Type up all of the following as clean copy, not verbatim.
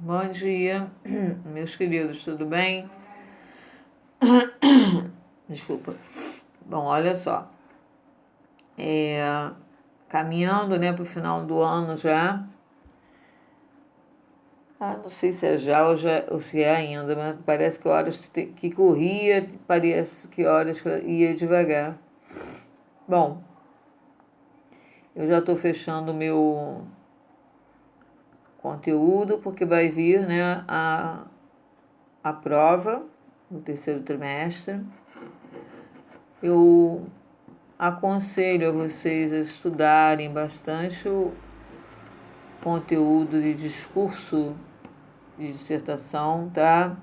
Bom dia, meus queridos, tudo bem? Desculpa. Bom, olha só, caminhando, né, para o final do ano já. Não sei se é já ou se é ainda, mas parece que horas que corria, parece que horas que ia devagar. Bom, eu já estou fechando o meu conteúdo, porque vai vir, né, a prova do terceiro trimestre. Eu aconselho a vocês a estudarem bastante o conteúdo de discurso de dissertação, tá?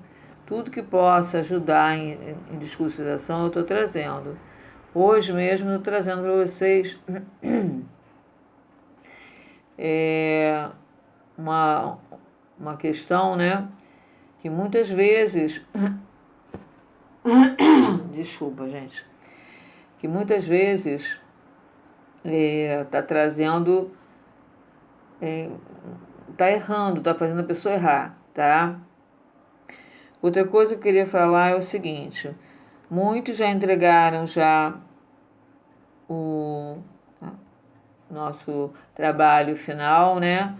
Tudo que possa ajudar em discurso de dissertação eu estou trazendo. Hoje mesmo eu estou trazendo para vocês uma questão, né? Que muitas vezes... Desculpa, gente. Que muitas vezes está trazendo... Está errando, está fazendo a pessoa errar, tá? Outra coisa que eu queria falar é o seguinte: muitos já entregaram já o nosso trabalho final, né?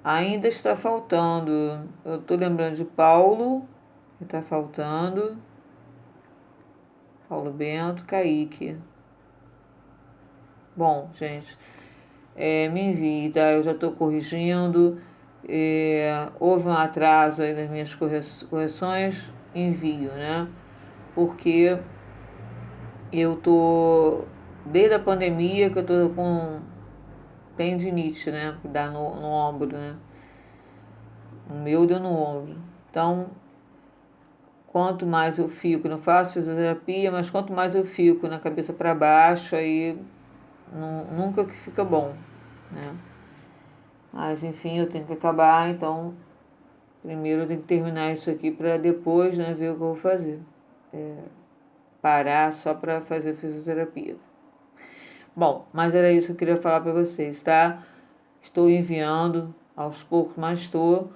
Ainda está faltando. Eu estou lembrando de Paulo, que está faltando. Paulo Bento, Kaique. Bom, gente, me envie, tá? Eu já estou corrigindo. Houve um atraso aí nas minhas correções, envio, né? Porque eu tô, desde a pandemia, que eu tô com tendinite, né? Que dá no ombro, né? O meu deu no ombro. Então, quanto mais eu fico, não faço fisioterapia, mas quanto mais eu fico na cabeça para baixo, aí nunca que fica bom, né? Mas, enfim, eu tenho que acabar, então, primeiro eu tenho que terminar isso aqui para depois, né, ver o que eu vou fazer. Parar só para fazer fisioterapia. Bom, mas era isso que eu queria falar para vocês, tá? Estou enviando aos poucos, mas estou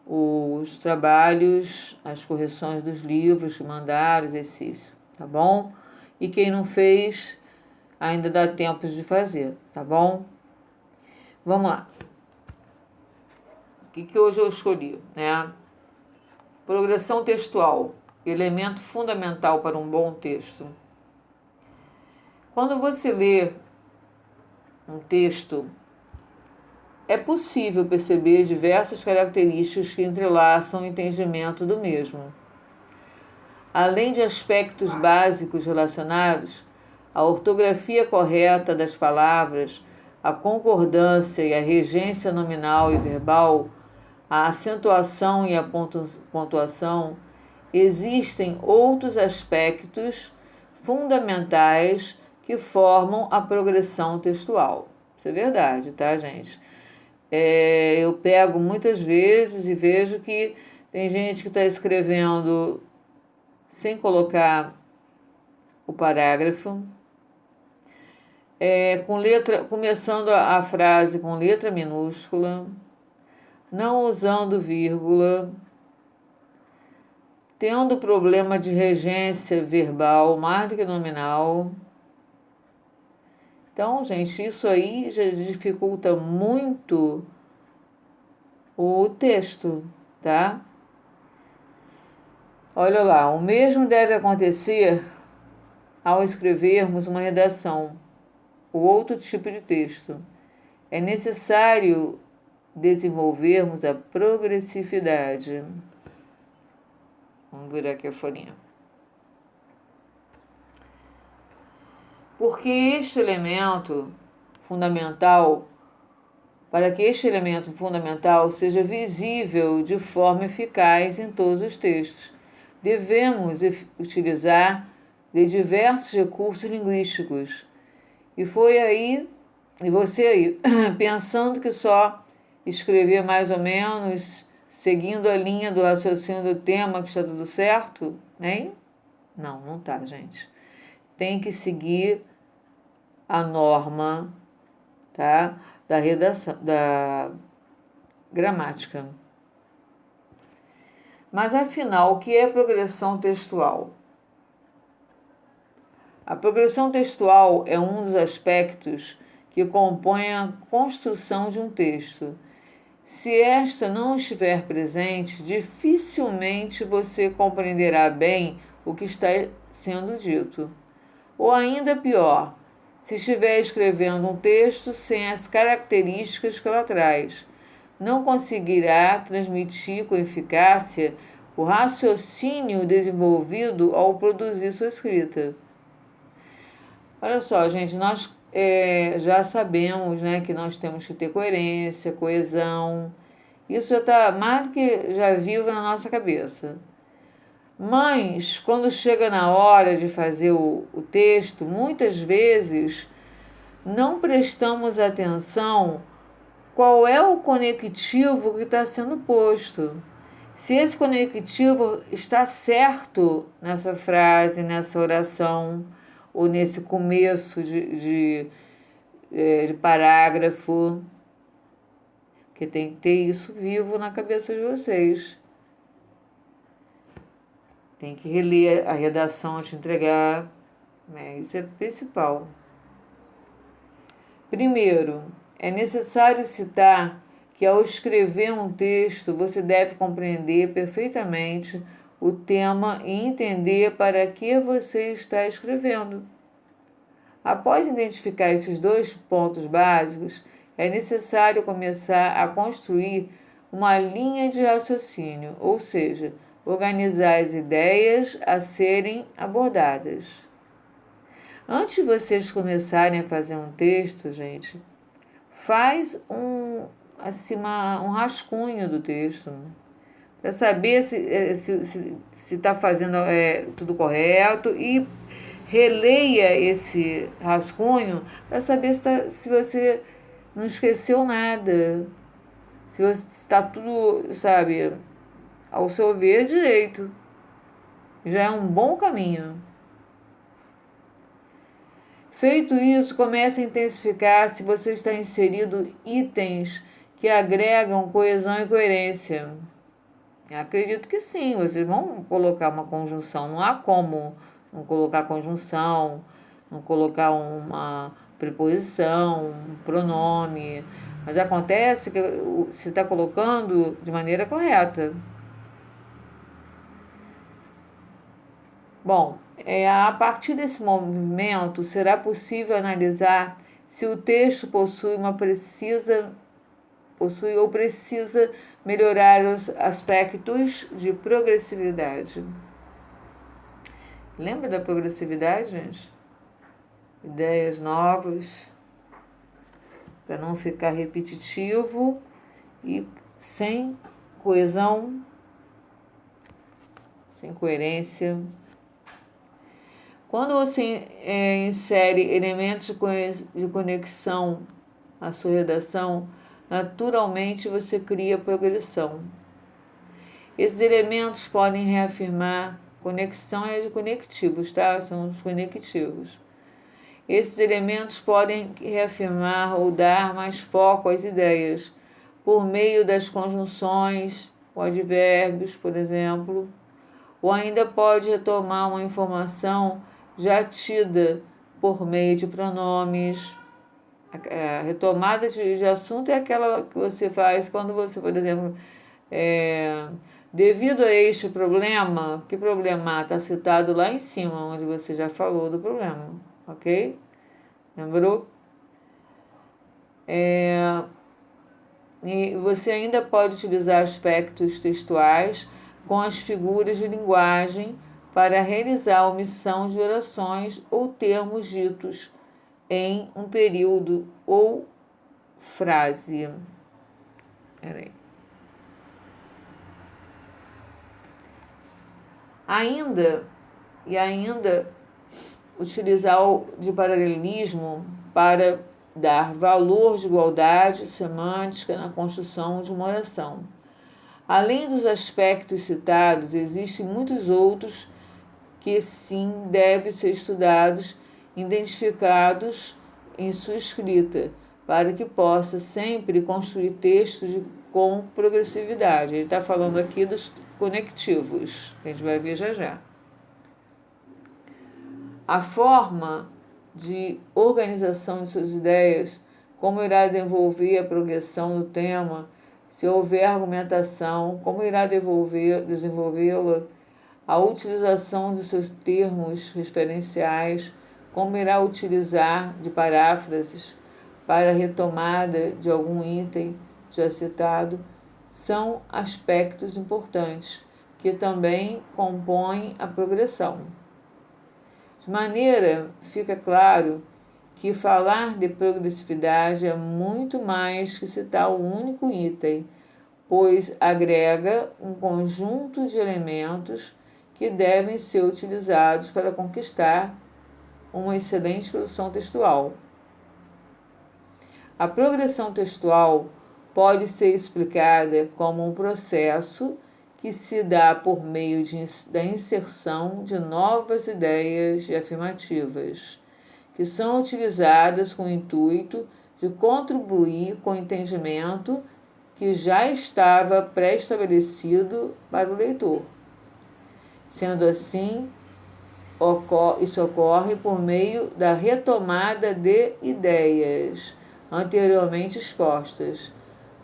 os trabalhos, as correções dos livros que mandaram, exercício, tá bom? E quem não fez, ainda dá tempo de fazer, tá bom? Vamos lá. O que hoje eu escolhi, né? Progressão textual, elemento fundamental para um bom texto. Quando você lê um texto, é possível perceber diversas características que entrelaçam o entendimento do mesmo. Além de aspectos básicos relacionados à ortografia correta das palavras, a concordância e a regência nominal e verbal, a acentuação e a pontuação, existem outros aspectos fundamentais que formam a progressão textual. Isso é verdade, tá, gente? Eu pego muitas vezes e vejo que tem gente que está escrevendo sem colocar o parágrafo, com letra, começando a frase com letra minúscula, não usando vírgula, tendo problema de regência verbal mais do que nominal. Então, gente, isso aí já dificulta muito o texto, tá? Olha lá, o mesmo deve acontecer ao escrevermos uma redação ou outro tipo de texto. É necessário desenvolvermos a progressividade. Vamos virar aqui a folhinha. Porque este elemento fundamental, para que este elemento fundamental seja visível de forma eficaz em todos os textos, devemos utilizar de diversos recursos linguísticos. E você aí, pensando que só escrever mais ou menos, seguindo a linha do raciocínio do tema, que está tudo certo, né? Não tá, gente. Tem que seguir a norma, tá? Da redação, da gramática. Mas afinal, o que é progressão textual? A progressão textual é um dos aspectos que compõem a construção de um texto. Se esta não estiver presente, dificilmente você compreenderá bem o que está sendo dito. Ou ainda pior, se estiver escrevendo um texto sem as características que ela traz, não conseguirá transmitir com eficácia o raciocínio desenvolvido ao produzir sua escrita. Olha só, gente, nós já sabemos, né, que nós temos que ter coerência, coesão. Isso já está mais do que já vivo na nossa cabeça. Mas, quando chega na hora de fazer o texto, muitas vezes não prestamos atenção qual é o conectivo que está sendo posto. Se esse conectivo está certo nessa frase, nessa oração, ou nesse começo de parágrafo, que tem que ter isso vivo na cabeça de vocês. Tem que reler a redação antes de entregar, né? Isso é principal. Primeiro, é necessário citar que ao escrever um texto você deve compreender perfeitamente o tema e entender para que você está escrevendo. Após identificar esses dois pontos básicos, é necessário começar a construir uma linha de raciocínio, ou seja, organizar as ideias a serem abordadas. Antes de vocês começarem a fazer um texto, gente, faz um rascunho do texto, para saber se está fazendo tudo correto, e releia esse rascunho para saber se você não esqueceu nada, se está tudo, sabe, ao seu ver direito. Já é um bom caminho. Feito isso, comece a intensificar se você está inserindo itens que agregam coesão e coerência. Acredito que sim, vocês vão colocar uma conjunção. Não há como não colocar conjunção, não colocar uma preposição, um pronome. Mas acontece que você está colocando de maneira correta. Bom, a partir desse movimento, será possível analisar se o texto possui ou precisa melhorar os aspectos de progressividade. Lembra da progressividade, gente? Ideias novas, para não ficar repetitivo e sem coesão, sem coerência. Quando você insere elementos de conexão à sua redação, naturalmente você cria progressão. Esses elementos podem reafirmar, conexão é de conectivos, tá? São os conectivos. Esses elementos podem reafirmar ou dar mais foco às ideias, por meio das conjunções, ou advérbios, por exemplo, ou ainda pode retomar uma informação já tida por meio de pronomes. A retomada de assunto é aquela que você faz quando você, por exemplo, devido a este problema, que problema está citado lá em cima, onde você já falou do problema, ok? Lembrou? E você ainda pode utilizar aspectos textuais com as figuras de linguagem para realizar a omissão de orações ou termos ditos em um período ou frase. Peraí. Ainda utilizar o de paralelismo para dar valor de igualdade semântica na construção de uma oração. Além dos aspectos citados, existem muitos outros que sim devem ser estudados, identificados em sua escrita, para que possa sempre construir textos com progressividade. Ele está falando aqui conectivos, que a gente vai ver já já. A forma de organização de suas ideias, como irá desenvolver a progressão do tema, se houver argumentação, como irá desenvolvê-la, a utilização de seus termos referenciais, como irá utilizar de paráfrases para a retomada de algum item já citado, são aspectos importantes que também compõem a progressão. De maneira, fica claro que falar de progressividade é muito mais que citar um único item, pois agrega um conjunto de elementos que devem ser utilizados para conquistar uma excelente produção textual. A progressão textual pode ser explicada como um processo que se dá por meio da inserção de novas ideias e afirmativas, que são utilizadas com o intuito de contribuir com o entendimento que já estava pré-estabelecido para o leitor. Sendo assim, isso ocorre por meio da retomada de ideias anteriormente expostas,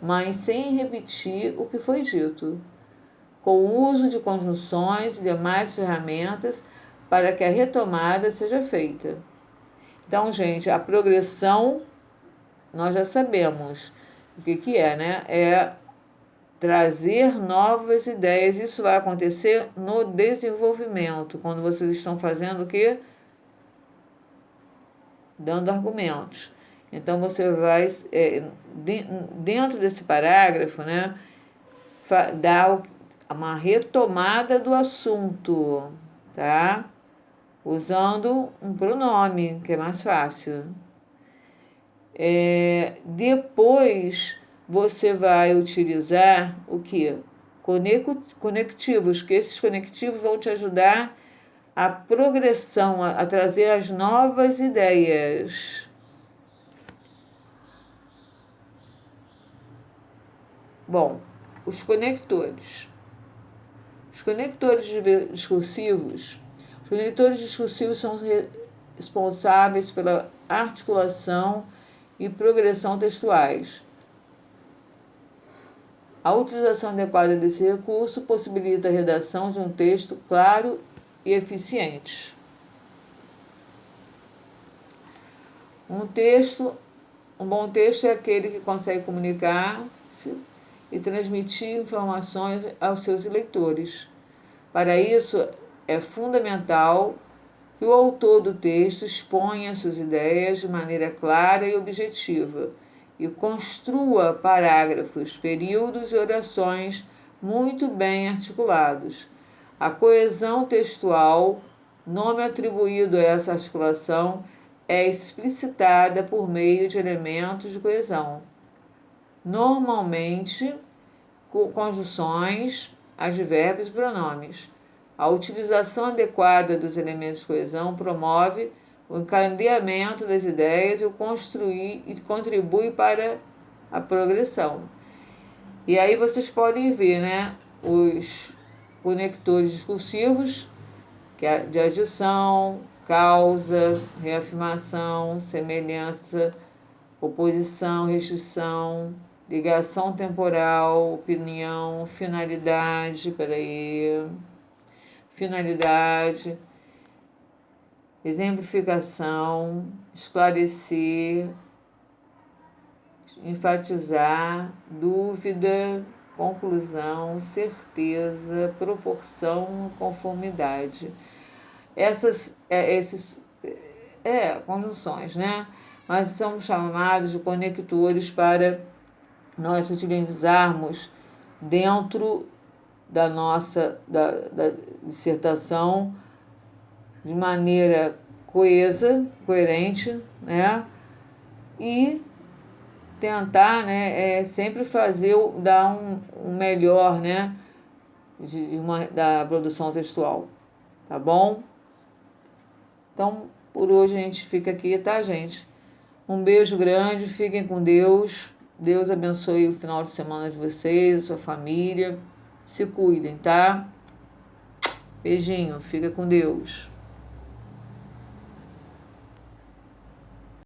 mas sem repetir o que foi dito, com o uso de conjunções e demais ferramentas para que a retomada seja feita. Então, gente, a progressão, nós já sabemos o que é, né? É trazer novas ideias. Isso vai acontecer no desenvolvimento, quando vocês estão fazendo o quê? Dando argumentos. Então, você vai, dentro desse parágrafo, né, dar uma retomada do assunto, tá? Usando um pronome, que é mais fácil. Depois, você vai utilizar o quê? Conectivos, que esses conectivos vão te ajudar a progressão, a trazer as novas ideias. Bom, os conectores. Os conectores discursivos são responsáveis pela articulação e progressão textuais. A utilização adequada desse recurso possibilita a redação de um texto claro e eficiente. Um bom texto é aquele que consegue comunicar-se e transmitir informações aos seus leitores. Para isso, é fundamental que o autor do texto exponha suas ideias de maneira clara e objetiva e construa parágrafos, períodos e orações muito bem articulados. A coesão textual, nome atribuído a essa articulação, é explicitada por meio de elementos de coesão. Normalmente, conjunções, advérbios e pronomes. A utilização adequada dos elementos de coesão promove o encadeamento das ideias e contribui para a progressão. E aí vocês podem ver, né, os conectores discursivos, que é de adição, causa, reafirmação, semelhança, oposição, restrição, ligação temporal, opinião, finalidade, exemplificação, esclarecer, enfatizar, dúvida, conclusão, certeza, proporção, conformidade. Essas conjunções, né? Mas são chamados de conectores para nós utilizarmos dentro da nossa da dissertação de maneira coerente, né? E tentar, né, sempre dar um melhor, né, da produção textual, tá bom? Então, por hoje a gente fica aqui, tá, gente? Um beijo grande, fiquem com Deus. Deus abençoe o final de semana de vocês, sua família. Se cuidem, tá? Beijinho, fica com Deus.